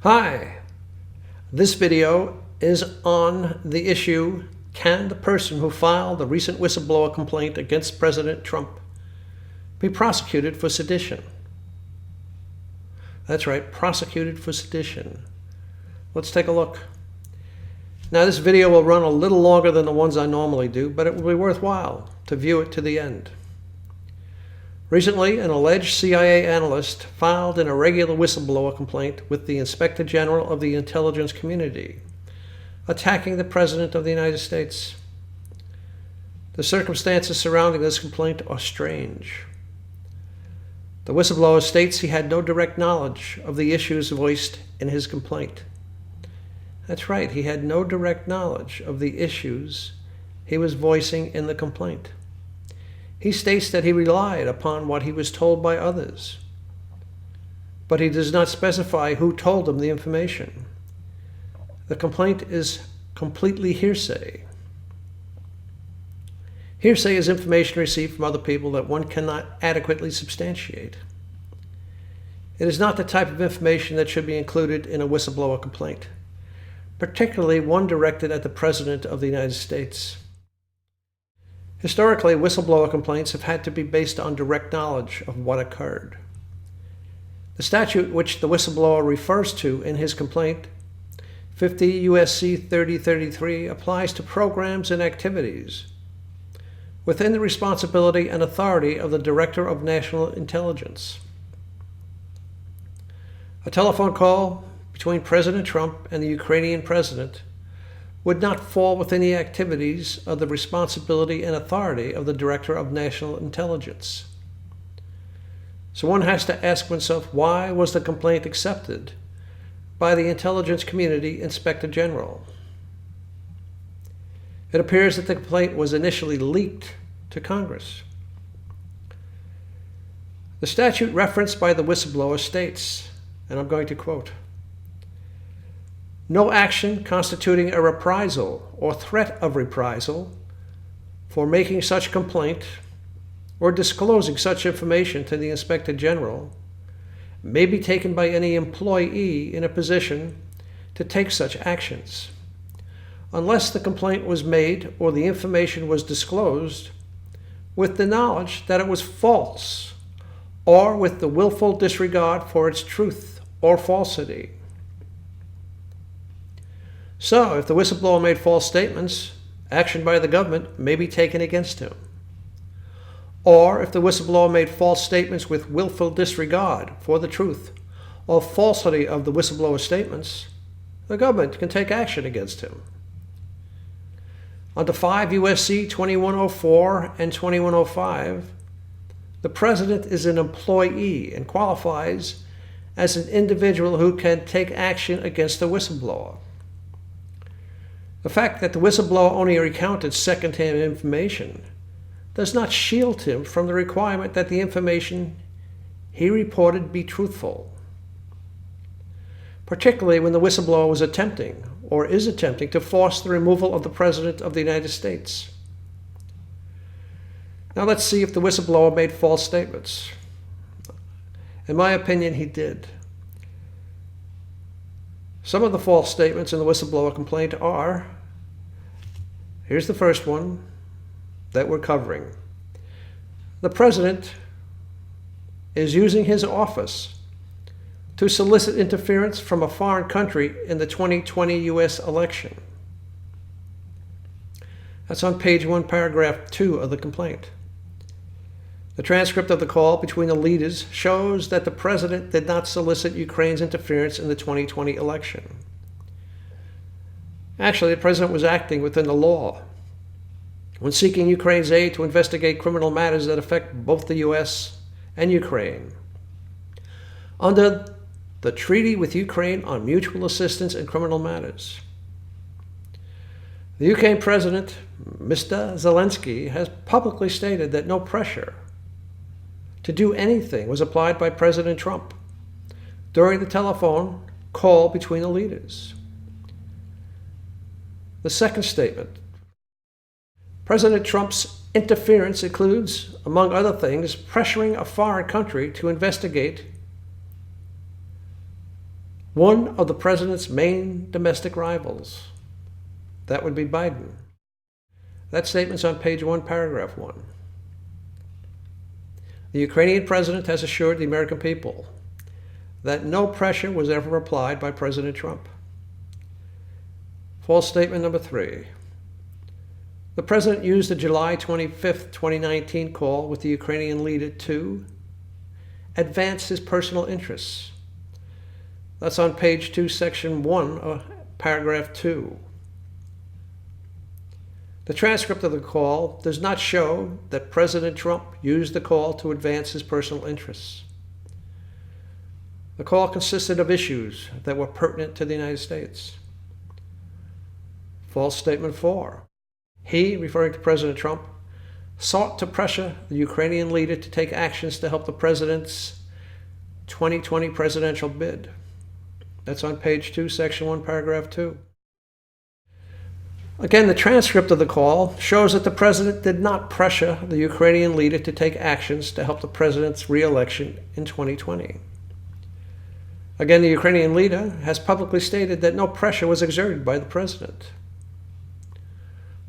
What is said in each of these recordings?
Hi, this video is on the issue, can the person who filed the recent whistleblower complaint against President Trump be prosecuted for sedition? That's right, prosecuted for sedition. Let's take a look. Now this video will run a little longer than the ones I normally do, but it will be worthwhile to view it to the end. Recently, an alleged CIA analyst filed an irregular whistleblower complaint with the Inspector General of the Intelligence Community, attacking the President of the United States. The circumstances surrounding this complaint are strange. The whistleblower states he had no direct knowledge of the issues voiced in his complaint. That's right, he had no direct knowledge of the issues he was voicing in the complaint. He states that he relied upon what he was told by others, but he does not specify who told him the information. The complaint is completely hearsay. Hearsay is information received from other people that one cannot adequately substantiate. It is not the type of information that should be included in a whistleblower complaint, particularly one directed at the President of the United States. Historically, whistleblower complaints have had to be based on direct knowledge of what occurred. The statute which the whistleblower refers to in his complaint, 50 U.S.C. 3033, applies to programs and activities within the responsibility and authority of the Director of National Intelligence. A telephone call between President Trump and the Ukrainian president would not fall within the activities of the responsibility and authority of the Director of National Intelligence. So one has to ask oneself, why was the complaint accepted by the Intelligence Community Inspector General? It appears that the complaint was initially leaked to Congress. The statute referenced by the whistleblower states, and I'm going to quote, "No action constituting a reprisal or threat of reprisal for making such complaint or disclosing such information to the Inspector General may be taken by any employee in a position to take such actions, unless the complaint was made or the information was disclosed with the knowledge that it was false or with the willful disregard for its truth or falsity." So, if the whistleblower made false statements, action by the government may be taken against him. Or, if the whistleblower made false statements with willful disregard for the truth or falsity of the whistleblower statements, the government can take action against him. Under 5 U.S.C. 2104 and 2105, the President is an employee and qualifies as an individual who can take action against the whistleblower. The fact that the whistleblower only recounted second-hand information does not shield him from the requirement that the information he reported be truthful, particularly when the whistleblower was attempting or is attempting to force the removal of the President of the United States. Now let's see if the whistleblower made false statements. In my opinion, he did. Some of the false statements in the whistleblower complaint are, here's the first one that we're covering. The President is using his office to solicit interference from a foreign country in the 2020 U.S. election. That's on page 1, paragraph 2 of the complaint. The transcript of the call between the leaders shows that the President did not solicit Ukraine's interference in the 2020 election. Actually, the President was acting within the law when seeking Ukraine's aid to investigate criminal matters that affect both the U.S. and Ukraine. Under the Treaty with Ukraine on Mutual Assistance in Criminal Matters. The Ukraine President, Mr. Zelensky, has publicly stated that no pressure to do anything was applied by President Trump during the telephone call between the leaders. The second statement, President Trump's interference includes, among other things, pressuring a foreign country to investigate one of the president's main domestic rivals. That would be Biden. That statement's on page 1, paragraph 1. The Ukrainian president has assured the American people that no pressure was ever applied by President Trump. False statement number 3. The president used the July 25, 2019 call with the Ukrainian leader to advance his personal interests. That's on page 2, section 1, paragraph 2. The transcript of the call does not show that President Trump used the call to advance his personal interests. The call consisted of issues that were pertinent to the United States. False statement 4. He, referring to President Trump, sought to pressure the Ukrainian leader to take actions to help the president's 2020 presidential bid. That's on page 2, section 1, paragraph 2. Again, the transcript of the call shows that the president did not pressure the Ukrainian leader to take actions to help the president's re-election in 2020. Again, the Ukrainian leader has publicly stated that no pressure was exerted by the president.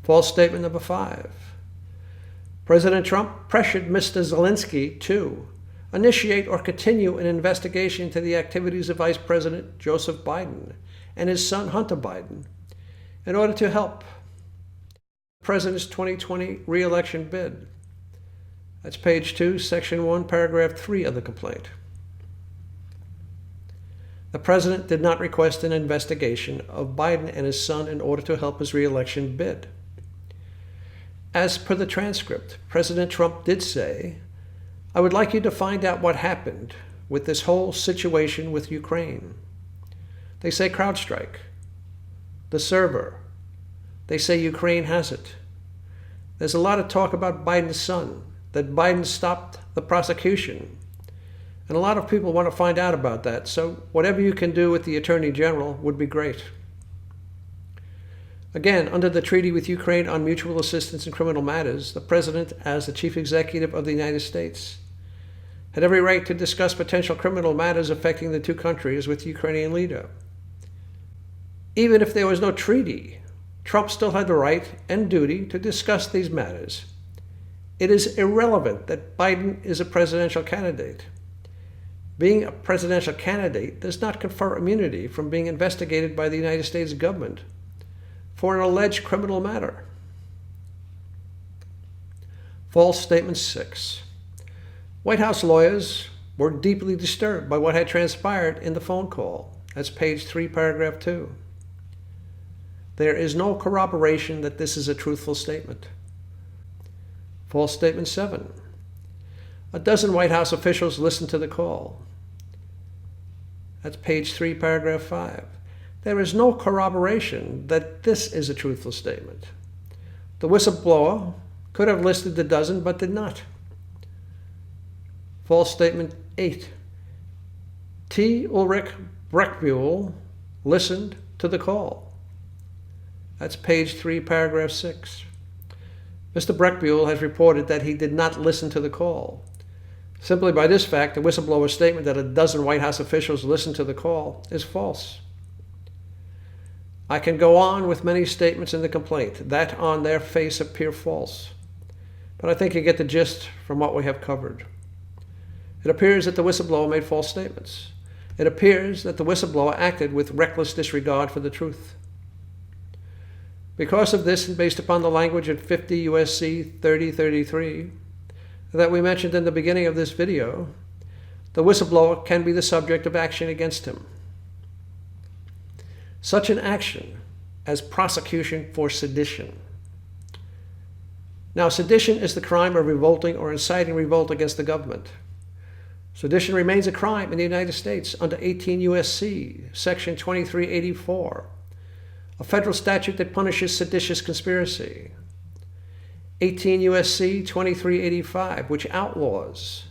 False statement number 5. President Trump pressured Mr. Zelensky to initiate or continue an investigation into the activities of Vice President Joseph Biden and his son Hunter Biden in order to help the president's 2020 re-election bid. That's page 2, section 1, paragraph 3 of the complaint. The president did not request an investigation of Biden and his son in order to help his re-election bid. As per the transcript, President Trump did say, "I would like you to find out what happened with this whole situation with Ukraine." They say CrowdStrike. The server. They say Ukraine has it. There's a lot of talk about Biden's son, that Biden stopped the prosecution. And a lot of people want to find out about that, so whatever you can do with the Attorney General would be great. Again, under the treaty with Ukraine on mutual assistance in criminal matters, the president, as the chief executive of the United States, had every right to discuss potential criminal matters affecting the two countries with the Ukrainian leader. Even if there was no treaty, Trump still had the right and duty to discuss these matters. It is irrelevant that Biden is a presidential candidate. Being a presidential candidate does not confer immunity from being investigated by the United States government for an alleged criminal matter. False statement 6. White House lawyers were deeply disturbed by what had transpired in the phone call. That's page 3, paragraph 2. There is no corroboration that this is a truthful statement. False statement 7. A dozen White House officials listened to the call. That's page 3, paragraph 5. There is no corroboration that this is a truthful statement. The whistleblower could have listed the dozen, but did not. False statement 8. T. Ulrich Breckbuhl listened to the call. That's page 3, paragraph 6. Mr. Breckbuhl has reported that he did not listen to the call. Simply by this fact, the whistleblower's statement that a dozen White House officials listened to the call is false. I can go on with many statements in the complaint that on their face appear false, but I think you get the gist from what we have covered. It appears that the whistleblower made false statements. It appears that the whistleblower acted with reckless disregard for the truth. Because of this, and based upon the language in 50 U.S.C. 3033 that we mentioned in the beginning of this video, the whistleblower can be the subject of action against him. Such an action as prosecution for sedition. Now, sedition is the crime of revolting or inciting revolt against the government. Sedition remains a crime in the United States under 18 U.S.C. section 2384, a federal statute that punishes seditious conspiracy. 18 U.S.C. 2385, which outlaws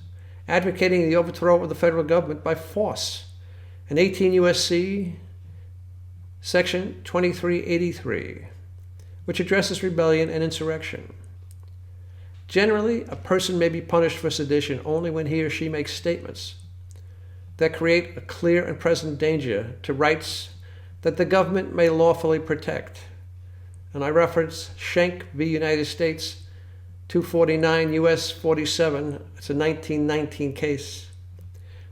advocating the overthrow of the federal government by force, and 18 U.S.C. Section 2383, which addresses rebellion and insurrection. Generally, a person may be punished for sedition only when he or she makes statements that create a clear and present danger to rights that the government may lawfully protect. And I reference Schenck v. United States, 249 U.S. 47. It's a 1919 case.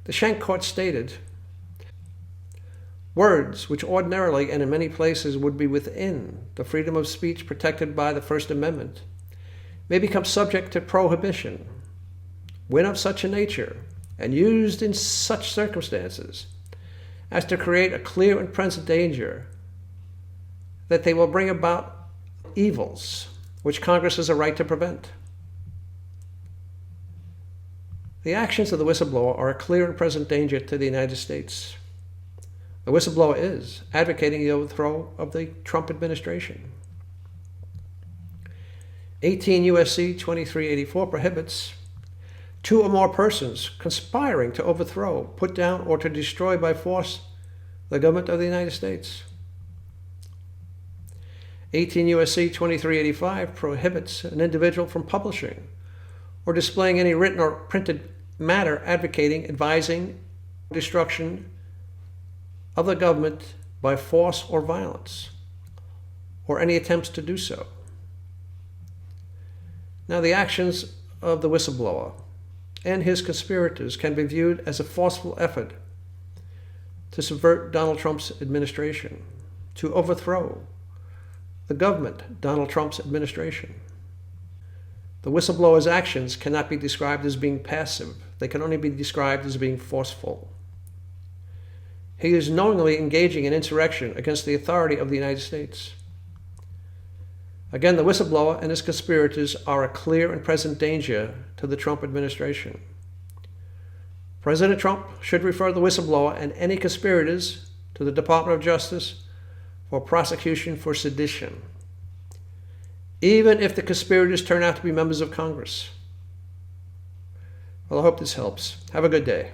The Schenck court stated, words which ordinarily and in many places would be within the freedom of speech protected by the First Amendment may become subject to prohibition when of such a nature and used in such circumstances as to create a clear and present danger that they will bring about evils which Congress has a right to prevent. The actions of the whistleblower are a clear and present danger to the United States. The whistleblower is advocating the overthrow of the Trump administration. 18 U.S.C. 2384 prohibits two or more persons conspiring to overthrow, put down, or to destroy by force the government of the United States. 18 U.S.C. 2385 prohibits an individual from publishing or displaying any written or printed matter advocating, advising, destruction of the government by force or violence, or any attempts to do so. Now, the actions of the whistleblower and his conspirators can be viewed as a forceful effort to subvert Donald Trump's administration, to overthrow the government, Donald Trump's administration. The whistleblower's actions cannot be described as being passive. They can only be described as being forceful. He is knowingly engaging in insurrection against the authority of the United States. Again, the whistleblower and his conspirators are a clear and present danger to the Trump administration. President Trump should refer the whistleblower and any conspirators to the Department of Justice for prosecution for sedition, even if the conspirators turn out to be members of Congress. Well, I hope this helps. Have a good day.